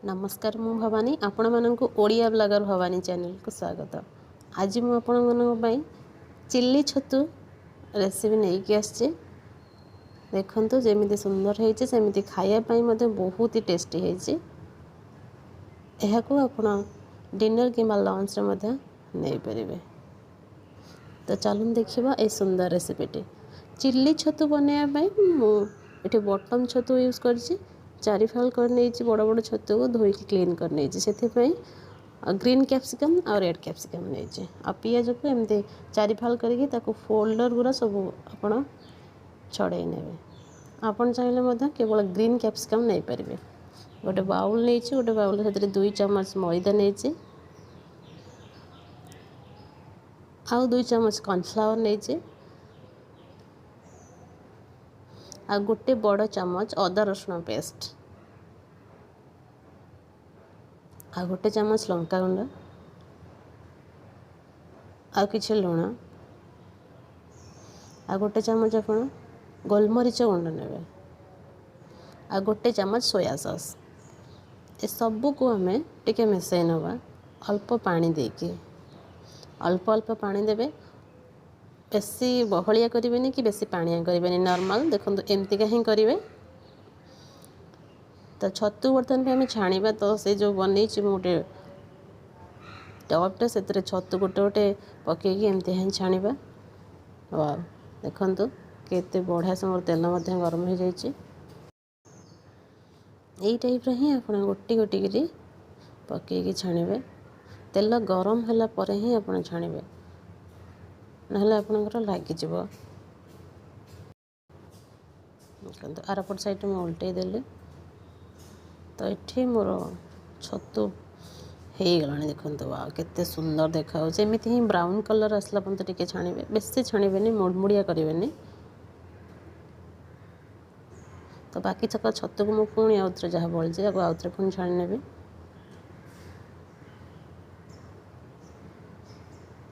नमस्कार मु भवानी आपण मानक ओडिया ब्लॉगर भवानी चैनल को स्वागत। आज मु आपण मानक चिल्ली छतु रेसिपी नहीं कि आछे। देखंतु जेमिति सुंदर होईचे सेमिति खाया पई मते बहुत ही टेस्टी होईचे। एहा को आपण डिनर किंबा लंच रे मते नै परिबे। तो चलून देखिबा ए सुंदर रेसिपीटी। चिल्ली छतु बनाया पई मु एठी बटन छतु यूज करछि। चारि फाल कर नहीं बड़ बड़ छतु को धोई क्लीन कर नहीं से ग्रीन कैप्सिकम और रेड कैप्सिकम नहीं आ पिज को एमती चारि फाल करके फोल्डर गुरा सब आप छड़े ने आपन चाहिए केवल ग्रीन कैप्सिकम नहीं पारे। गोटे बाउल नहीं गोटे बाउल से 2 चम्मच मैदा नहीं आउ 2 चम्मच कॉर्नफ्लावर नहीं आ गोटे बड़ चम्मच अदा रसुण पेस्ट आ गोटे चम्मच लंका गुंड आ किछि लुण आ गोटे चम्मच आपण गोलमरीच गुंड नेबे आ गोटे चम्मच सोया सॉस। ए सबू को हमें टिके मिसई नवा अल्प पानी देके अल्प अल्प पानी देबे। बेसी बहलिया करिवेनी कि बेसी पानिया करिवेनी नॉर्मल देखंतु एमती का ही करिवे। तो छतु बर्तन पे हमें छाणीबा तो से जो बनै छि मोटे टॉपटे से छतु गोटे गोटे पकईकि एमती ही छाणीबा। वाओ देखंतु केते बढ़िया समर तेल मध्य गरम हो जाइए। यही टाइप ही आप गोटी गोटी करी पकईकि छाणीबे। तेल गरम होला परे ही आप छाणीबे नहले आपनकर लागिଯିବ। देखंतु आरपट साइड में उल्टे देले तो ये मोर छतु हो गला। देखते वाह केते सुंदर देखा एमती ही ब्राउन कलर आसला पर्यंत टिके छाणीबे बेसी छाणीबेनी मुड़मुड़िया करेंगे। तो बाकी चका छतु को मुझे पुणी आउे जहाँ बड़ी जाए आउे पुणी छाणी नेबी।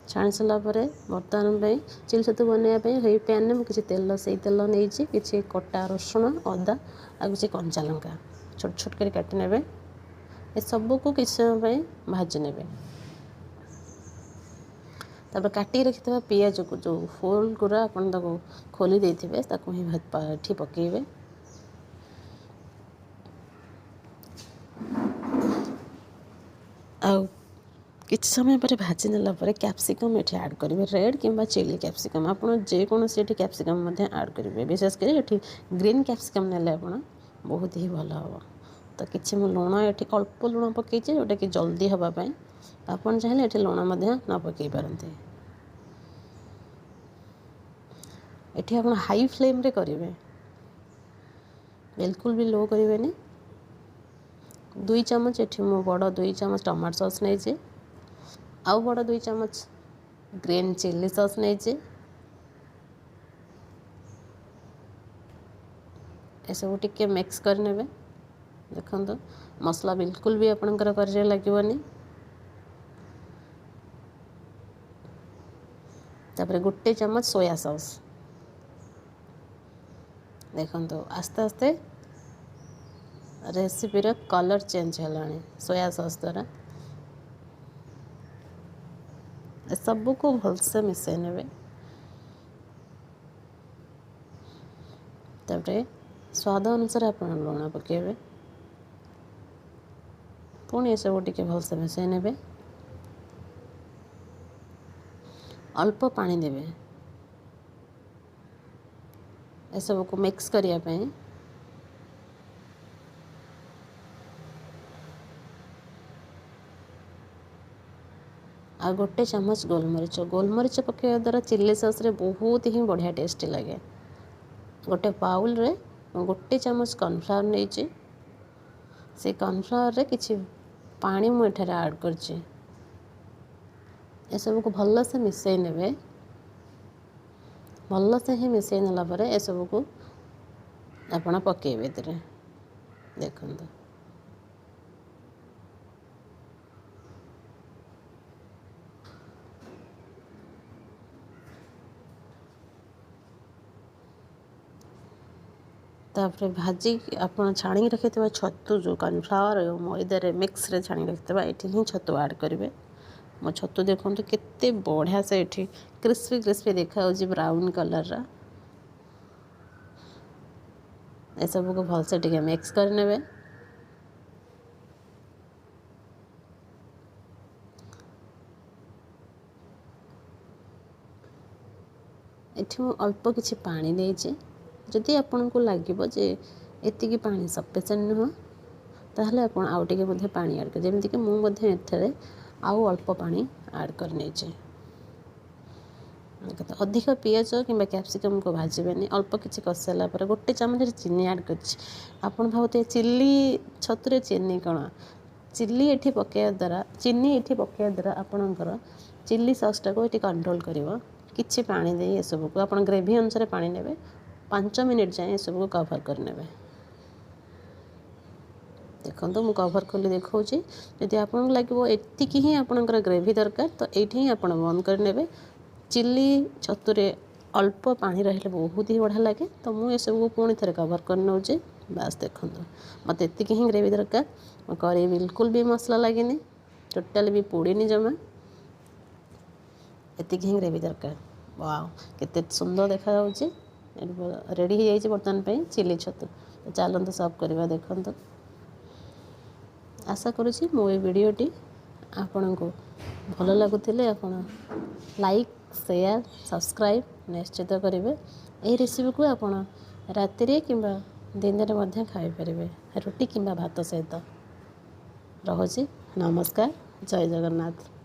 छाणी सारा बर्तमान चिल्ली छतु बनवाई पैन में मुझे तेल से तेल नहीं कि कटा रसुण अदा आ कि कंचा लंका छोट छोट कर काटी नेबे। ए सबू को किसी समय भाजी नेबे। तापर काटी रखि पियाज को जो फोल गुरा अपन खोली देथिबे ताको ही एठी पकेबे। आ किछि समय पर भाजी नेला पर कैप्सिकम एठी ऐड करेंगे रेड किंबा चिली कैप्सिकम आपन जे कोनोसी एठी कैप्सिकम मध्ये ऐड करेंगे। विशेषकर एठी ग्रीन कैप्सिकम नेले आपन बहुत ही भल हम। तो किछि मु लुण एठी अल्प लुण पकई जोटा कि जल्दी हवा पाई आपन चाहिए एठी लुण मध्ये न पकई पारंते। एठी आपन हाई फ्लेम रे करेंगे बिल्कुल भी लो करेंगे। 2 चम्मच एठी मु बड़ 2 चम्मच टमाटो सॉस नहीं आउ बड़ 2 चम्मच ग्रीन चिल्ली सॉस नहीं सब टिके मिक्स करने। देखो मसला बिल्कुल भी आपणकर कर लगे। तापर गोटे चम्मच सोया सॉस देखो आस्ते आस्ते रेसिपीर कलर चेंज है सोया सॉस द्वारा। सबू को भलसे मिसई ने तापर स्वाद अनुसार आप लुण पकेबे पुणी सब टिके भलसे मिसई ने अल्प पानी देवे ए सब को मिक्स करिया पे। आ गोटे चम्मच गोलमरीच पकेवा द्वारा चिल्ली सॉस रे बहुत ही बढ़िया टेस्टी लगे। गोटे बाउल रे गोटे चम्मच कॉर्नफ्लावर नहीं से कॉर्नफ्लावर रे किछि पानी मु एठारे ऐड करछि। ए सब को भल से मिसई नेबे भल से ही मिसई नेला परे ए सब को आपण पकेबे तेरे। देखंतु तापर भाजी आपण छाणी रखिथिबा छतु जो कॉर्नफ्लावर मैदा रे मिक्स रे छाणी रखिथिबा एठी ही छतु ऐड करिवे। मो छतु देखंतु केते बढ़िया से एठी क्रिस्पी क्रिस्पी देखा होची ब्राउन कलर रा। ए सब को भल से टिके मिक्स कर नेबे। एठी मु अल्प किछि पानी देइछि। जदि आपन को लागिबो जे एतिकी पानी सफिशिएंट नुह ताहले आपण आउ टिके मध्ये पानी ऐड कर जेमिति कि मु मध्ये एथरे आउ अल्प पानी ऐड कर नेछि। अधिक पियाज कि कैप्सिकम को भाजबेनि अल्प किछि कसेला पर गोटे चमच चीनी ऐड करछि। आपण भावते चिल्ली छतुरे चीनी कण चिल्ली एठी पकेया द्वारा चीनी एठी पकेया द्वारा आपणकर चिल्ली सॉस टा को एठी कंट्रोल करिवो। किछि पानी दे ए सब को आपण ग्रेवी अनुसार पानी नेबे 5 मिनिट जाए ए सब को कवर कर नेबे। देखो मु कवर कली देखौछि यदि आपन लागो एतिकी ही आपनकर ग्रेवी दरकार तो एठी ही आपण बंद कर नेबे। चिल्ली छतुरे अल्प पानी रहले बहुत ही बढ़िया लगे तो मु ए सब को पुणी थरे कवर कर नौजे। बस देखो मत एतिकी ही ग्रेवी दरकार मो करी बिल्कुल भी मसला लागेनी टोटल भी पोड़ेनी जमा एतिकी ही ग्रेवी दरकार। वाओ केते सुंदर देखा जाउछि रेडी हो जाइए बर्तमान पे चिल्ली छतु। तो चलते सर्व करवा देखो। आशा करुँची मो भिडियोटी आपण को भल लगुले आपण लाइक शेयर सब्सक्राइब निश्चित करेंगे। यही रेसिपी को आपण राति कि दिन में खाई पारे रुटी कि भात सहित। रहुची नमस्कार जय जगन्नाथ।